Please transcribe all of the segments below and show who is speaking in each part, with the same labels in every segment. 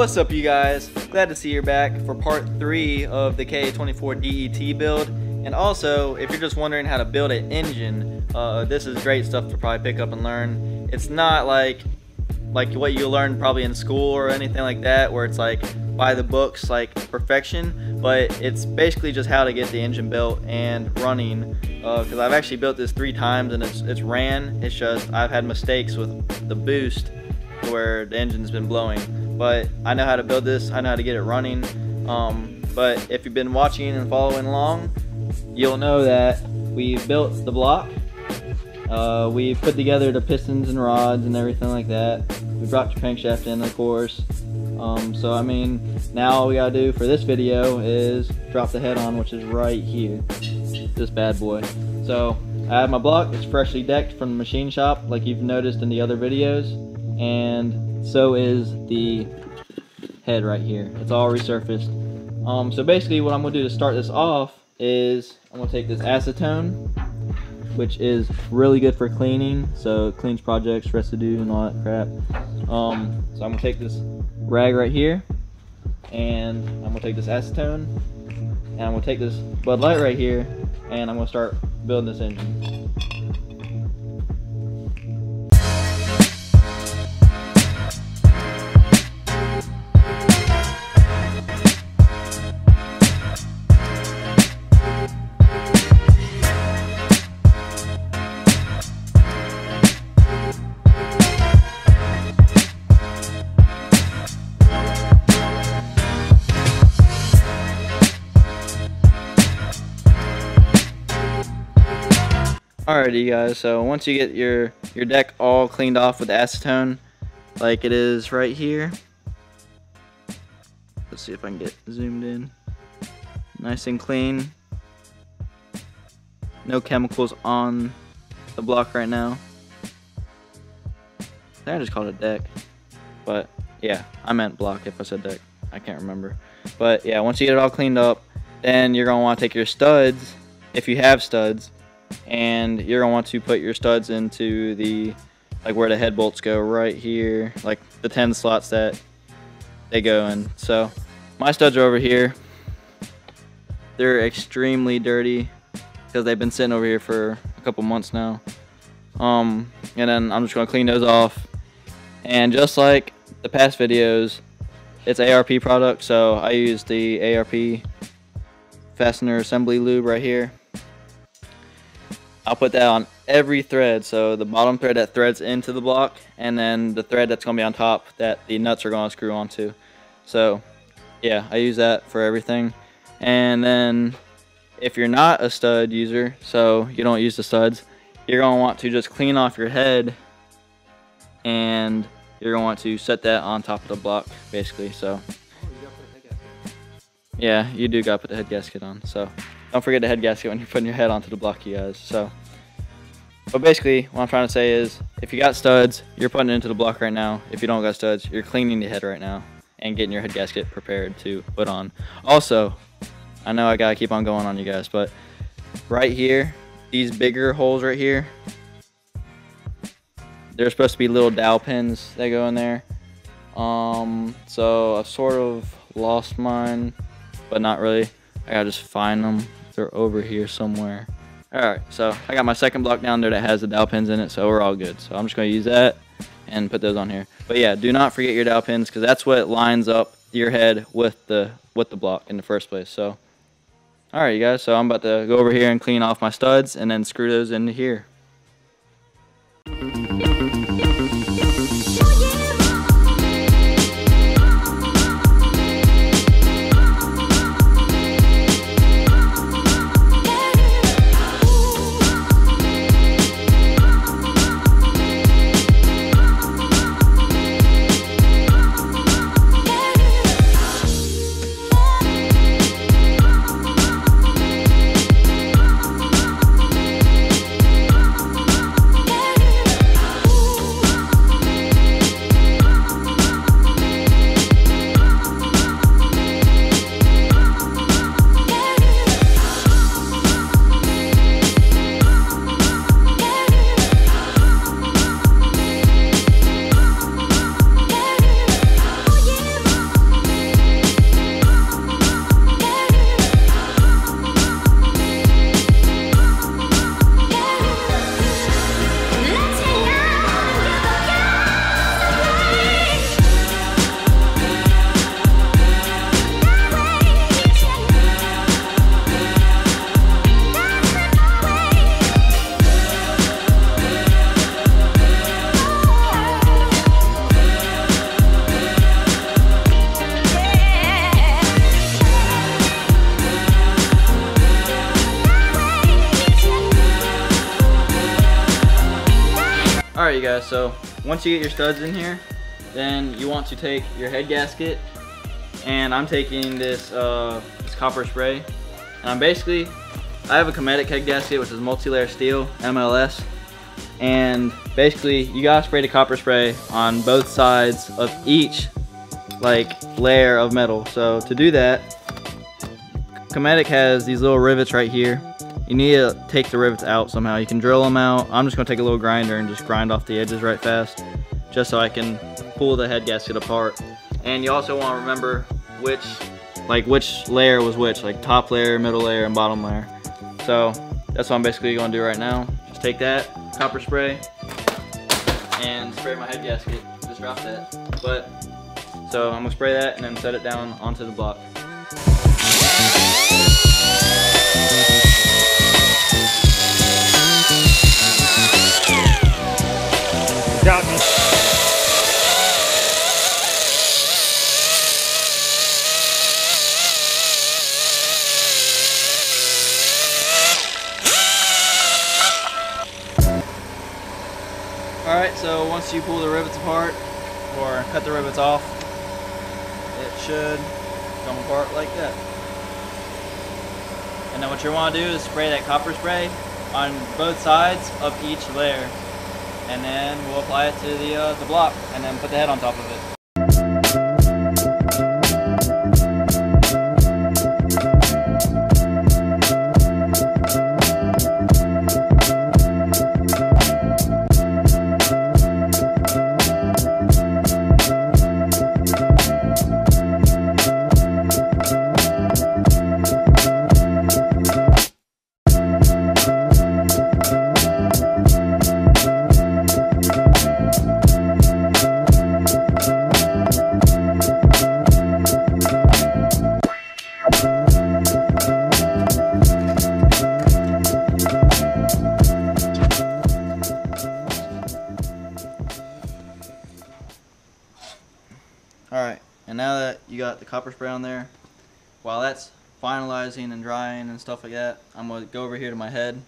Speaker 1: What's up, you guys? Glad to see you're back for part 3 of the K24 DET build. And also, if you're just wondering how to build an engine, this is great stuff to probably pick up and learn. It's not like what you learn probably in school or anything like that, where it's like by the books, like perfection, but it's basically just how to get the engine built and running. Because I've actually built this 3 times and it's ran. It's just I've had mistakes with the boost where the engine's been blowing. But I know how to build this. I know how to get it running. But if you've been watching and following along, you'll know that we built the block. We put together the pistons and rods and everything like that. We brought the crankshaft in, of course. So I mean, now all we gotta do for this video is drop the head on, which is right here, this bad boy. So I have my block. It's freshly decked from the machine shop, like you've noticed in the other videos, and so is the head right here. It's all resurfaced. So basically what I'm gonna do to start this off is I'm gonna take this acetone, which is really good for cleaning, so it cleans projects, residue, and all that crap. So I'm gonna take this rag right here, and I'm gonna take this acetone, and I'm gonna take this Bud Light right here, and I'm gonna start building this engine. Alrighty guys, so once you get your deck all cleaned off with acetone, like it is right here. Let's see if I can get zoomed in. Nice and clean. No chemicals on the block right now. I think I just called it deck. But yeah, I meant block if I said deck. I can't remember. But yeah, once you get it all cleaned up, then you're going to want to take your studs, if you have studs, and you're gonna want to put your studs into the, like where the head bolts go, right here, like the 10 slots that they go in. So my studs are over here. They're extremely dirty because they've been sitting over here for a couple months now. And then I'm just gonna clean those off, and just like the past videos, it's ARP product, so I use the ARP fastener assembly lube right here. I'll put that on every thread, so the bottom thread that threads into the block, and then the thread that's going to be on top that the nuts are going to screw onto. So yeah, I use that for everything. And then if you're not a stud user, so you don't use the studs, you're going to want to just clean off your head, and you're going to want to set that on top of the block basically. So yeah, you do got to put the head gasket on, so don't forget the head gasket when you're putting your head onto the block, you guys. So, but basically, what I'm trying to say is, if you got studs, you're putting it into the block right now. If you don't got studs, you're cleaning the head right now and getting your head gasket prepared to put on. Also, I know I gotta keep on going on you guys, but right here, these bigger holes right here, they're supposed to be little dowel pins that go in there. So I've sort of lost mine, but not really. I gotta just find them. They're over here somewhere. Alright, so I got my second block down there that has the dowel pins in it, so we're all good. So I'm just going to use that and put those on here. But yeah, do not forget your dowel pins, because that's what lines up your head with the block in the first place. So alright you guys, so I'm about to go over here and clean off my studs and then screw those into here. Alright you guys, so once you get your studs in here, then you want to take your head gasket, and I'm taking this copper spray, and I have a cometic head gasket, which is multi-layer steel, MLS, and basically you gotta spray the copper spray on both sides of each layer of metal. So to do that, cometic has these little rivets right here. You need to take the rivets out somehow. You can drill them out. I'm just gonna take a little grinder and just grind off the edges right fast, just so I can pull the head gasket apart. And you also want to remember which layer was which, like top layer, middle layer, and bottom layer. So that's what I'm basically gonna do right now. Just take that copper spray and spray my head gasket. Just drop that. So I'm gonna spray that and then set it down onto the block.
Speaker 2: Got me.
Speaker 1: Alright, so once you pull the rivets apart or cut the rivets off, it should come apart like that. And then what you want to do is spray that copper spray on both sides of each layer, and then we'll apply it to the block and then put the head on top of it. Alright, and now that you got the copper spray on there, while that's finalizing and drying and stuff like that, I'm going to go over here to my head,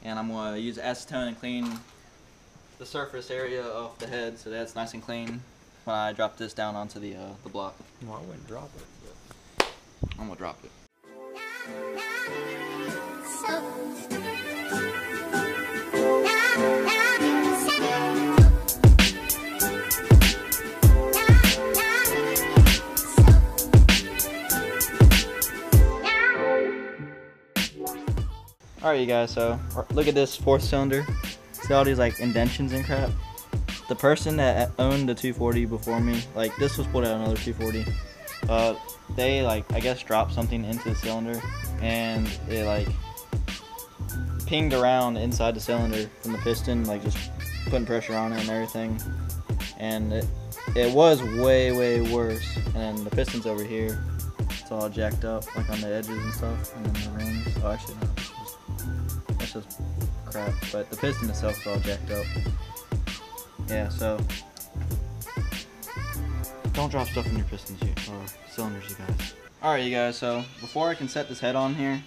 Speaker 1: and I'm going to use acetone and clean the surface area of the head so that's nice and clean when I drop this down onto the block.
Speaker 2: Well, I wouldn't drop it. But
Speaker 1: I'm going to drop it. Alright you guys, so look at this fourth cylinder. See all these indentions and crap? The person that owned the 240 before me, this was pulled out another 240. They I guess dropped something into the cylinder, and it pinged around inside the cylinder from the piston, just putting pressure on it and everything. And it was way worse. And then the piston's over here. It's all jacked up on the edges and stuff, and then the rings. Oh, actually no. That's just crap, but the piston itself is all jacked up. Yeah, so don't drop stuff in your pistons or cylinders, you guys. Alright you guys, so before I can set this head on here,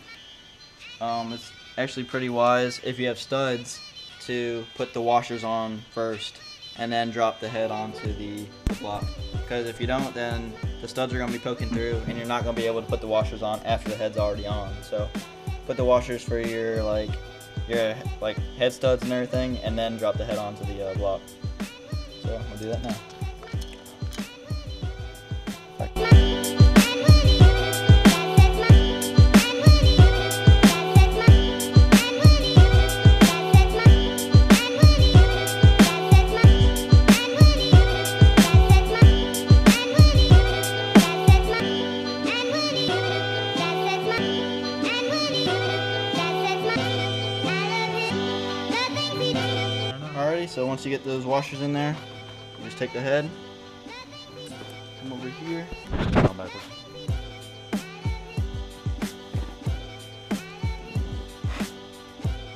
Speaker 1: it's actually pretty wise if you have studs to put the washers on first and then drop the head onto the block. Because if you don't, then the studs are going to be poking through and you're not going to be able to put the washers on after the head's already on. So put the washers for your head studs and everything, and then drop the head onto the block. So we'll do that now. Alrighty, so once you get those washers in there, you just take the head, come over here,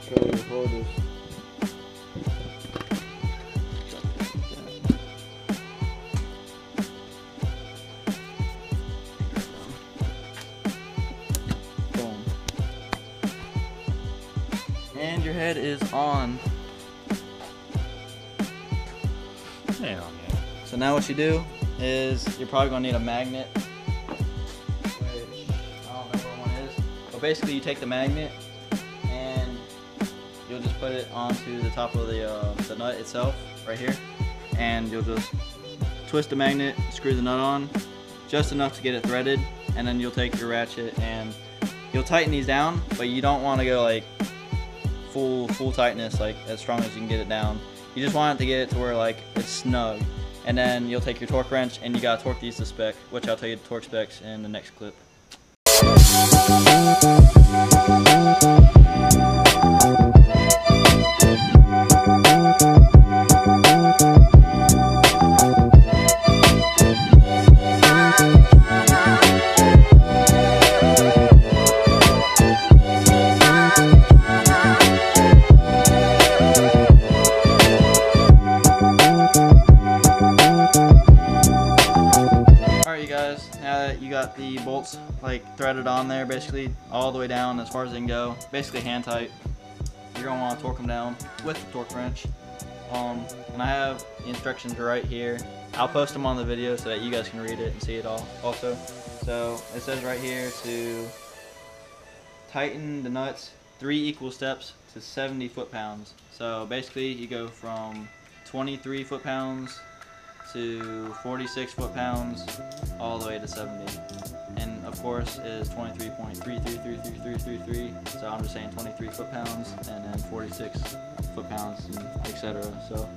Speaker 1: go to hold this. Boom. And your head is on.
Speaker 2: Hell yeah.
Speaker 1: So now what you do is you're probably gonna need a magnet. Which I don't know where one is. But basically you take the magnet and you'll just put it onto the top of the nut itself, right here. And you'll just twist the magnet, screw the nut on, just enough to get it threaded, and then you'll take your ratchet and you'll tighten these down, but you don't want to go like full tightness, like as strong as you can get it down. You just want it to get it to where like it's snug. And then you'll take your torque wrench and you gotta torque these to spec, which I'll tell you the torque specs in the next clip. You got the bolts like threaded on there, basically all the way down as far as they can go, basically hand tight. You're gonna want to torque them down with the torque wrench. And I have the instructions right here. I'll post them on the video so that you guys can read it and see it all also. So it says right here to tighten the nuts 3 equal steps to 70 foot-pounds. So basically you go from 23 foot-pounds to 46 foot-pounds all the way to 70, and of course is 23.333333, so I'm just saying 23 foot-pounds and then 46 foot-pounds and etc. So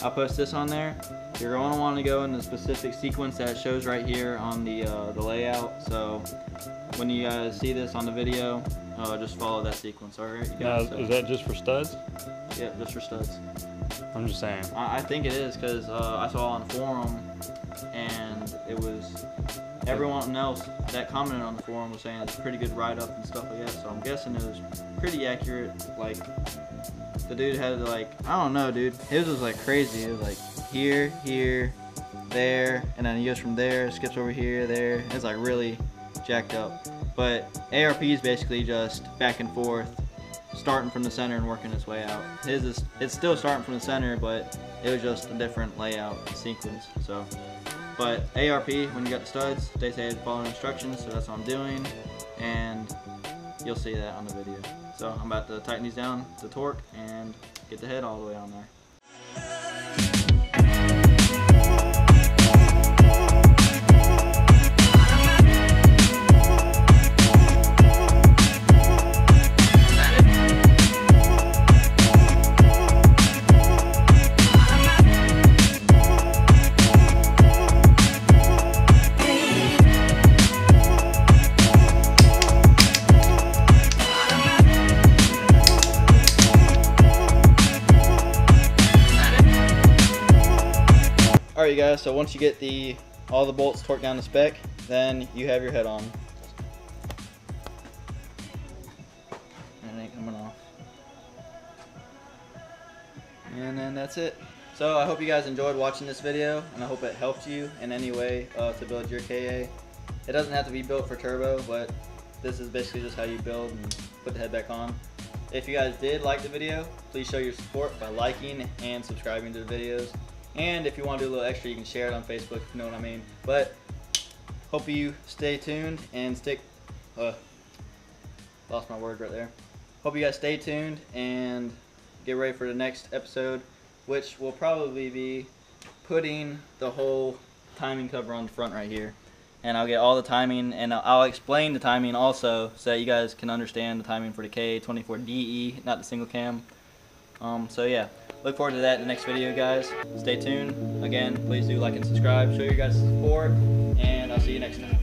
Speaker 1: I'll post this on there. You're going to want to go in the specific sequence that shows right here on the layout, so when you guys see this on the video, just follow that sequence. Alright, you guys?
Speaker 2: Now, is that just for studs?
Speaker 1: Yeah, just for studs.
Speaker 2: I'm just saying.
Speaker 1: I think it is, because I saw on the forum, and it was everyone else that commented on the forum was saying it's a pretty good write-up and stuff like that, so I'm guessing it was pretty accurate. Like, the dude had like, I don't know, dude, his was like crazy. It was like here, here, there, and then he goes from there, skips over here, there. It's like really jacked up. But ARP is basically just back and forth, starting from the center and working its way out. His is, it's still starting from the center, but it was just a different layout sequence. So, but ARP, when you got the studs, they say follow instructions, so that's what I'm doing, and you'll see that on the video. So I'm about to tighten these down to torque and get the head all the way on there. Alright guys, so once you get all the bolts torqued down to spec, then you have your head on. And it ain't coming off. And then that's it. So I hope you guys enjoyed watching this video, and I hope it helped you in any way to build your KA. It doesn't have to be built for turbo, but this is basically just how you build and put the head back on. If you guys did like the video, please show your support by liking and subscribing to the videos. And if you want to do a little extra, you can share it on Facebook, if you know what I mean. But hope you stay tuned and lost my word right there. Hope you guys stay tuned and get ready for the next episode, which will probably be putting the whole timing cover on the front right here. And I'll get all the timing, and I'll explain the timing also, so that you guys can understand the timing for the K24DE, not the single cam. So yeah, look forward to that in the next video, guys. Stay tuned. Again, please do like and subscribe, show your guys support, and I'll see you next time.